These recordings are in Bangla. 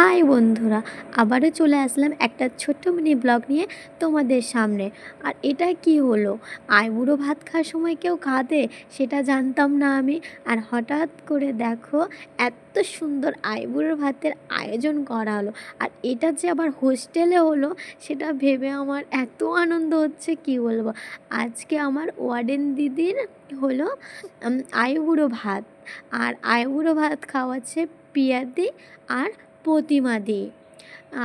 হাই বন্ধুরা, আবারও চলে আসলাম একটা ছোট্ট মিনি ব্লগ নিয়ে তোমাদের সামনে। আর এটা কি হলো, আইবুড়ো ভাত খাওয়ার সময় কেউ খাবে সেটা জানতাম না আমি। আর হঠাৎ করে দেখো এত সুন্দর আইবুড়ো ভাতের আয়োজন করা হলো, আর এটা যে আবার হোস্টেলে হলো সেটা ভেবে আমার এত আনন্দ হচ্ছে কি বলবো। আজকে আমার ওয়ার্ডেন দিদির হলো আইবুড়ো ভাত, আর আইবুড়ো ভাত খাওয়াচ্ছে পিয়াদি আর প্রতিমা দি।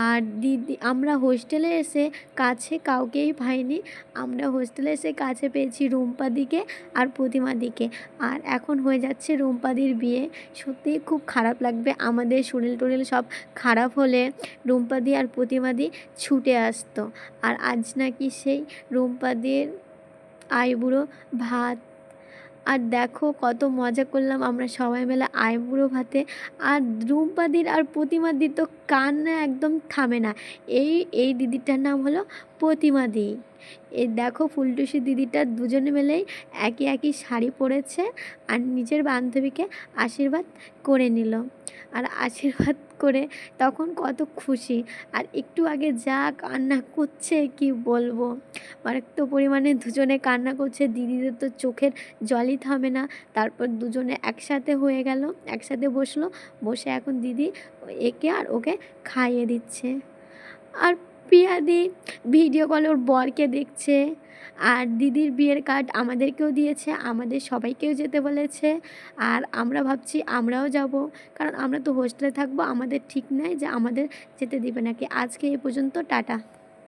আর দিদি আমরা হোস্টেলে এসে কাছে কাউকেই পাইনি, আমরা হোস্টেলে এসে কাছে পেয়েছি রুম্পাদিকে আর প্রতিমাদিকে। আর এখন হয়ে যাচ্ছে রুম্পাদির বিয়ে। সত্যিই খুব খারাপ লাগবে, আমাদের শরীর টরিল সব খারাপ হলে রুম্পাদি আর প্রতিমাদি ছুটে আসতো। আর আজ নাকি সেই রুম্পাদির আইবুড়ো ভাত। আর দেখো কত মজা করলাম আমরা সবাই মিলে আইবুড়ো ভাতে। আর রুম্পাদির আর প্রতিমাদির তো কান্না একদম থামে না। এই এই দিদিটার নাম হলো প্রতিমাদি। এই দেখো ফুলটুসি দিদিটা দুজনে মিলেই একই একই শাড়ি পরেছে আর নিজের বান্ধবীকে আশীর্বাদ করে নিল। আর আশীর্বাদ করে তখন কত খুশি। আর একটু আগে যা কান্না করছে কি বলবো, মারাত্মক পরিমাণে দুজনে কান্না করছে, দিদিদের তো চোখের জলই থামে না। তারপর দুজনে একসাথে হয়ে গেল, একসাথে বসলো, বসে এখন দিদি একে আর ওকে খাইয়ে দিচ্ছে। আর পিয়াদি ভিডিও কলে ওর বরকে দেখছে। আর দিদির বিয়ের কার্ড আমাদেরকেও দিয়েছে, আমাদের সবাইকেও যেতে বলেছে। আর আমরা ভাবছি আমরাও যাব, কারণ আমরা তো হোস্টেলে থাকবো, আমাদের ঠিক নাই যে আমাদের যেতে দিবে নাকি। আজকে এই পর্যন্ত, টাটা।